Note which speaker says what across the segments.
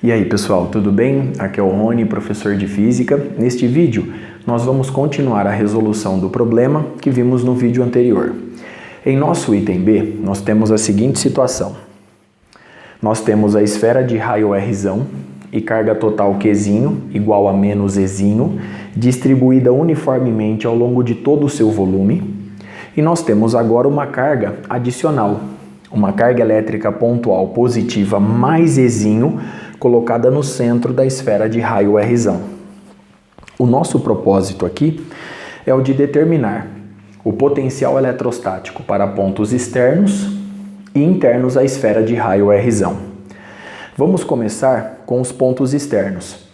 Speaker 1: E aí pessoal, tudo bem? Aqui é o Rony, professor de Física. Neste vídeo, nós vamos continuar a resolução do problema que vimos no vídeo anterior. Em nosso item B, nós temos a seguinte situação. Nós temos a esfera de raio Rzão e carga total Qzinho igual a menos Ezinho, distribuída uniformemente ao longo de todo o seu volume. E nós temos agora uma carga adicional, uma carga elétrica pontual positiva mais Ezinho, colocada no centro da esfera de raio Rzão. O nosso propósito aqui é o de determinar o potencial eletrostático para pontos externos e internos à esfera de raio Rzão. Vamos começar com os pontos externos,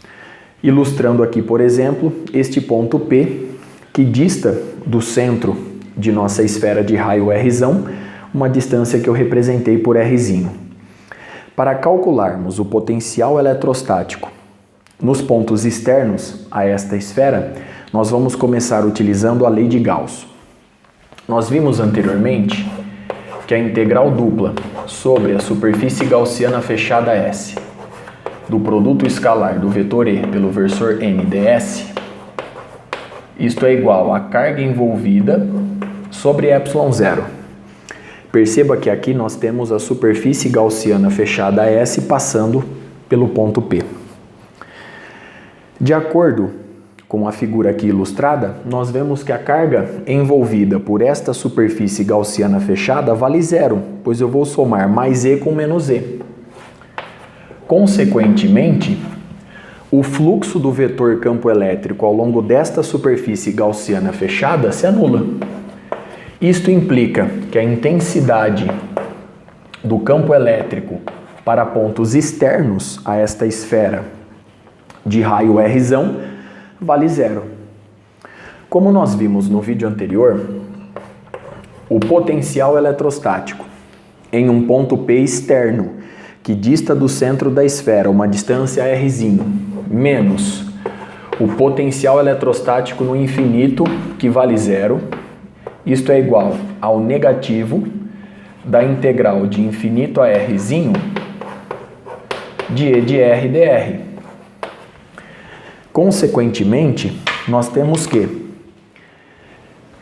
Speaker 1: ilustrando aqui, por exemplo, este ponto P, que dista do centro de nossa esfera de raio Rzão, uma distância que eu representei por Rzinho. Para calcularmos o potencial eletrostático nos pontos externos a esta esfera, nós vamos começar utilizando a lei de Gauss. Nós vimos anteriormente que a integral dupla sobre a superfície gaussiana fechada S do produto escalar do vetor E pelo vetor n ds, isto é igual a carga envolvida sobre ε0. Perceba que aqui nós temos a superfície gaussiana fechada S passando pelo ponto P. De acordo com a figura aqui ilustrada, nós vemos que a carga envolvida por esta superfície gaussiana fechada vale zero, pois eu vou somar mais E com menos E. Consequentemente, o fluxo do vetor campo elétrico ao longo desta superfície gaussiana fechada se anula. Isto implica que a intensidade do campo elétrico para pontos externos a esta esfera de raio Rzão vale zero. Como nós vimos no vídeo anterior, o potencial eletrostático em um ponto P externo que dista do centro da esfera uma distância Rzinho menos o potencial eletrostático no infinito, que vale zero, isto é igual ao negativo da integral de infinito a Rzinho de E de R dr. Consequentemente, nós temos que,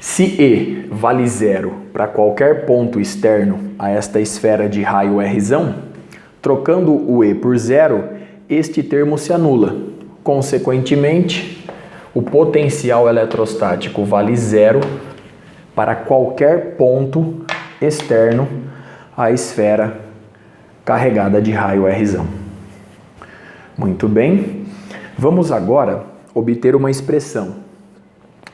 Speaker 1: se E vale zero para qualquer ponto externo a esta esfera de raio Rzão, trocando o E por zero, este termo se anula. Consequentemente, o potencial eletrostático vale zero para qualquer ponto externo à esfera carregada de raio Rzão. Muito bem, vamos agora obter uma expressão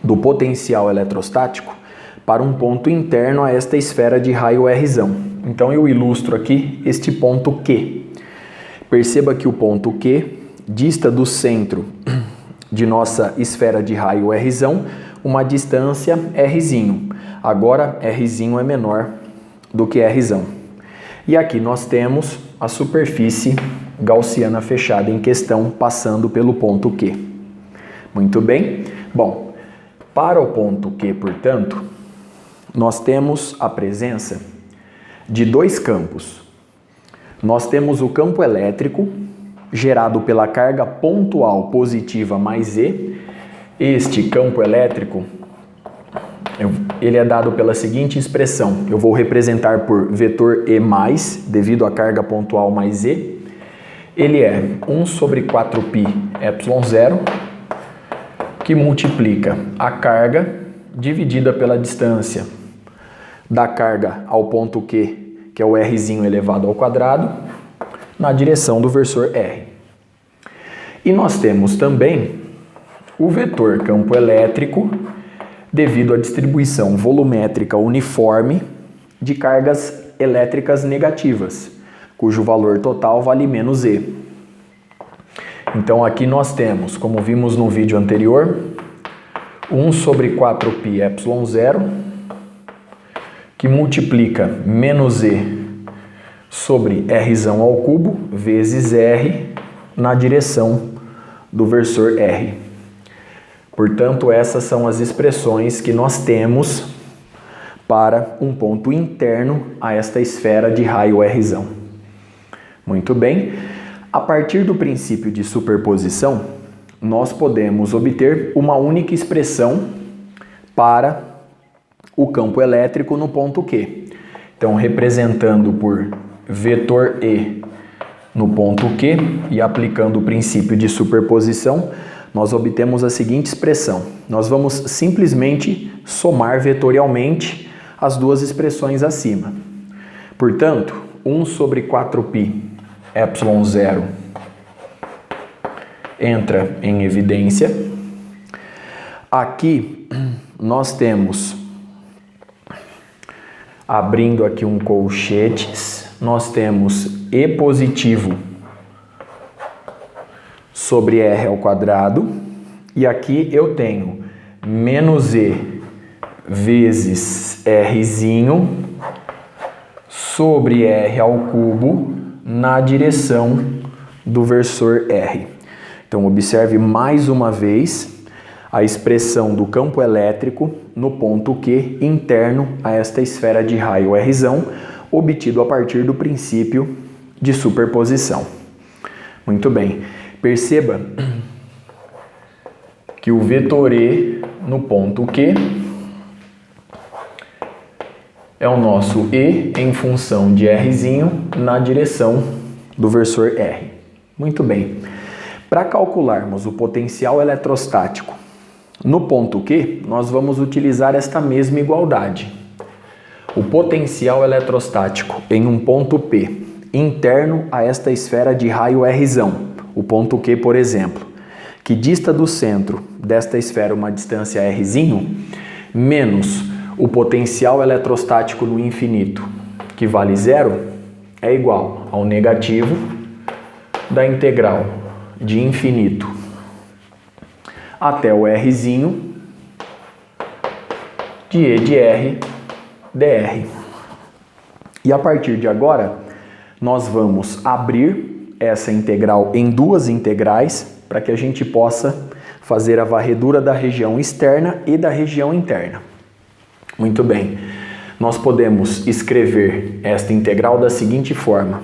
Speaker 1: do potencial eletrostático para um ponto interno a esta esfera de raio Rzão. Então eu ilustro aqui este ponto Q. Perceba que o ponto Q dista do centro de nossa esfera de raio Rzão uma distância Rzinho. Agora, Rzinho é menor do que Rzão. E aqui nós temos a superfície gaussiana fechada em questão passando pelo ponto Q. Muito bem. Bom, para o ponto Q, portanto, nós temos a presença de dois campos. Nós temos o campo elétrico, gerado pela carga pontual positiva mais E. Este campo elétrico, ele é dado pela seguinte expressão. Eu vou representar por vetor E+, devido à carga pontual mais E. Ele é 1 sobre 4π ε0, que multiplica a carga dividida pela distância da carga ao ponto Q, que é o Rzinho elevado ao quadrado, na direção do vetor R. E nós temos também o vetor campo elétrico devido à distribuição volumétrica uniforme de cargas elétricas negativas, cujo valor total vale menos E. Então aqui nós temos, como vimos no vídeo anterior, 1 sobre 4π ε0, que multiplica menos E sobre Rzão ao cubo vezes R na direção do vetor R. Portanto, essas são as expressões que nós temos para um ponto interno a esta esfera de raio Rzão. Muito bem. A partir do princípio de superposição, nós podemos obter uma única expressão para o campo elétrico no ponto Q. Então, representando por vetor E no ponto Q e aplicando o princípio de superposição, nós obtemos a seguinte expressão. Nós vamos simplesmente somar vetorialmente as duas expressões acima. Portanto, 1 sobre 4π ε0 entra em evidência. Aqui nós temos, abrindo aqui um colchetes, nós temos E positivo sobre R ao quadrado, e aqui eu tenho menos E vezes Rzinho sobre R ao cubo na direção do versor R. Então, observe mais uma vez a expressão do campo elétrico no ponto Q interno a esta esfera de raio Rzão, obtido a partir do princípio de superposição. Muito bem. Perceba que o vetor E no ponto Q é o nosso E em função de Rzinho na direção do versor R. Muito bem. Para calcularmos o potencial eletrostático no ponto Q, nós vamos utilizar esta mesma igualdade. O potencial eletrostático em um ponto P interno a esta esfera de raio Rzão, o ponto Q, por exemplo, que dista do centro desta esfera uma distância Rzinho, menos o potencial eletrostático no infinito, que vale 0, é igual ao negativo da integral de infinito até o Rzinho de E de R dr. E a partir de agora, nós vamos abrir essa integral em duas integrais para que a gente possa fazer a varredura da região externa e da região interna. Muito bem. Nós podemos escrever esta integral da seguinte forma.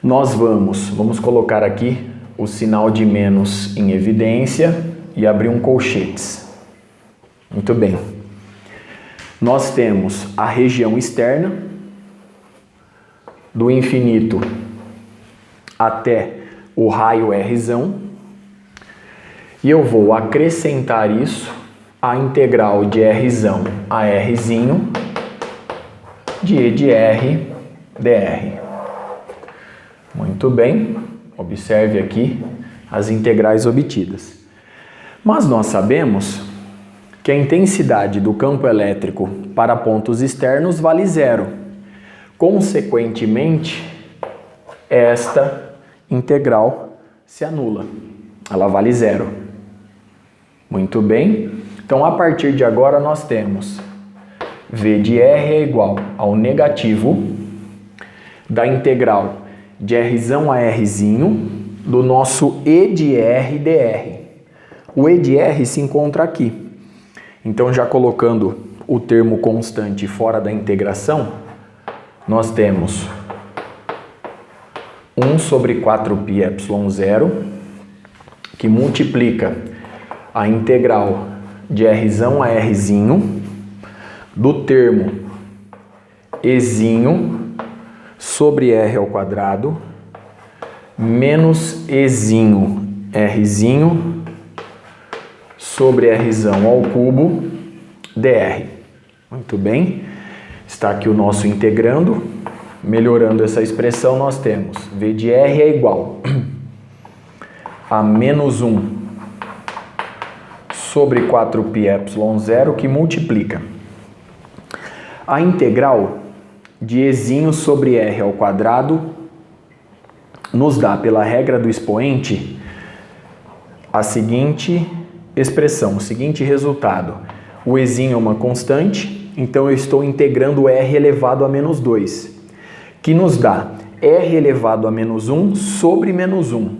Speaker 1: Nós vamos colocar aqui o sinal de menos em evidência e abrir um colchetes. Muito bem. Nós temos a região externa do infinito até o raio Rzão, e eu vou acrescentar isso à integral de Rzão a Rzinho de E de R dr. Muito bem, observe aqui as integrais obtidas. Mas nós sabemos que a intensidade do campo elétrico para pontos externos vale 0. Consequentemente, esta integral se anula. Ela vale 0. Muito bem. Então, a partir de agora, nós temos V de R é igual ao negativo da integral de Rzão a Rzinho do nosso E de R dr. O E de R se encontra aqui. Então, já colocando o termo constante fora da integração, nós temos 1 sobre 4π ε0, que multiplica a integral de Rzão a Rzinho do termo Ezinho sobre R ao quadrado menos Ezinho Rzinho sobre Rzão ao cubo dr. Muito bem. Está aqui o nosso integrando. Melhorando essa expressão, nós temos V de R é igual a menos 1 sobre 4π ε0, que multiplica a integral de Ezinho sobre R ao quadrado, nos dá, pela regra do expoente, a seguinte expressão, o seguinte resultado. O Ezinho é uma constante, então eu estou integrando R elevado a menos 2, que nos dá R elevado a menos 1 sobre menos 1.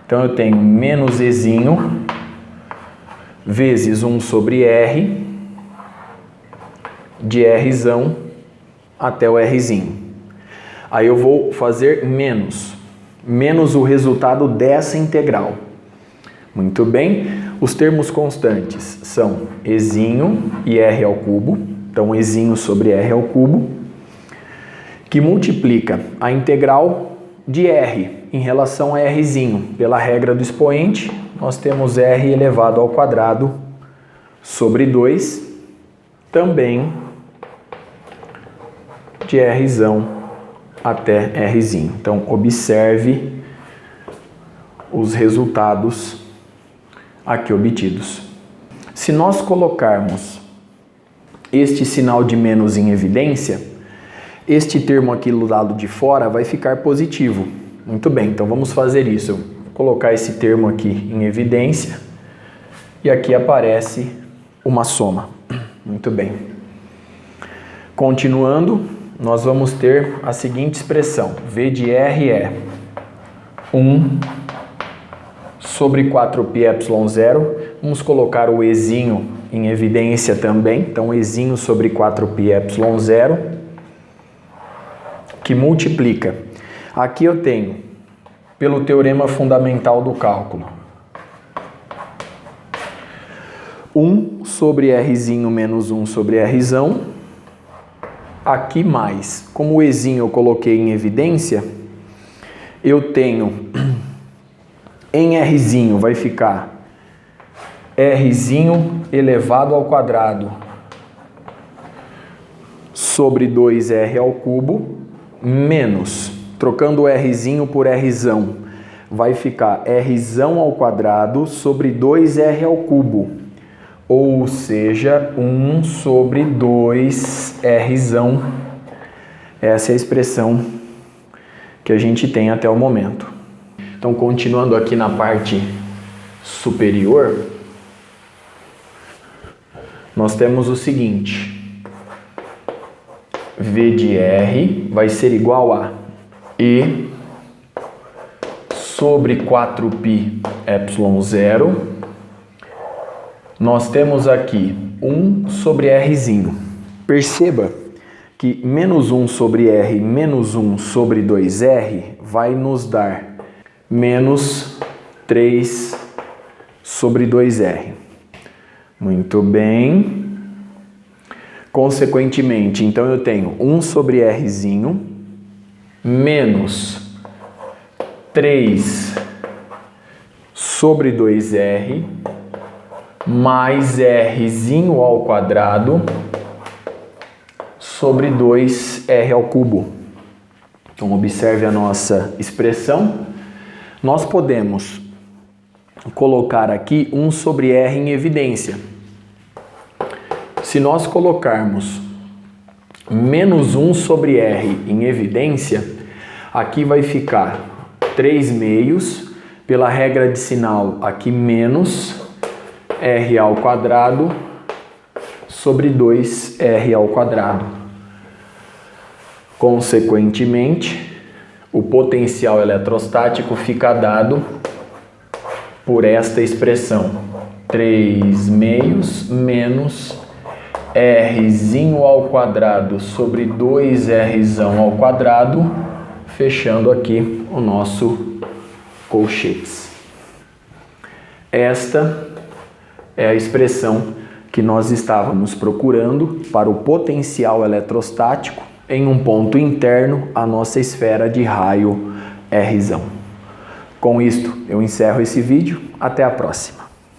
Speaker 1: Então eu tenho menos Ezinho vezes 1 sobre R de Rzão até o Rzinho. Aí eu vou fazer menos menos o resultado dessa integral. Muito bem, os termos constantes são ezinho e r ao cubo, então ezinho sobre r ao cubo, que multiplica a integral de r em relação a rzinho. Pela regra do expoente, nós temos r elevado ao quadrado sobre 2, também de rzão até rzinho. Então, observe os resultados aqui obtidos. Se nós colocarmos este sinal de menos em evidência, este termo aqui do lado de fora vai ficar positivo. Muito bem, então vamos fazer isso. Eu vou colocar esse termo aqui em evidência e aqui aparece uma soma. Muito bem. Continuando, nós vamos ter a seguinte expressão. V de R é 1 sobre 4πε0. Vamos colocar o ezinho em evidência também. Então, ezinho sobre 4πε0, que multiplica. Aqui eu tenho, pelo teorema fundamental do cálculo, 1 sobre rzinho menos 1 sobre rzão. Aqui mais, como o ezinho eu coloquei em evidência, eu tenho em rzinho vai ficar rzinho elevado ao quadrado sobre 2r ao cubo menos, trocando o rzinho por rzão, vai ficar rzão ao quadrado sobre 2r ao cubo, ou seja, 1 sobre 2rzão. Essa é a expressão que a gente tem até o momento. Então, continuando aqui na parte superior, nós temos o seguinte. V de R vai ser igual a E sobre 4πε0. Nós temos aqui 1 sobre Rzinho. Perceba que menos 1 sobre R menos 1 sobre 2R vai nos dar menos 3 sobre 2R. Muito bem. Consequentemente, então eu tenho 1 sobre Rzinho menos 3 sobre 2R mais Rzinho ao quadrado sobre 2R ao cubo. Então, observe a nossa expressão. Nós podemos colocar aqui 1 sobre R em evidência. Se nós colocarmos menos 1 sobre R em evidência, aqui vai ficar 3 meios, pela regra de sinal aqui menos R ao quadrado sobre 2R ao quadrado. Consequentemente, o potencial eletrostático fica dado por esta expressão, 3 meios menos Rzinho ao quadrado sobre 2Rzão ao quadrado, fechando aqui o nosso colchetes. Esta é a expressão que nós estávamos procurando para o potencial eletrostático em um ponto interno à nossa esfera de raio Rzão. Com isto, eu encerro esse vídeo. Até a próxima.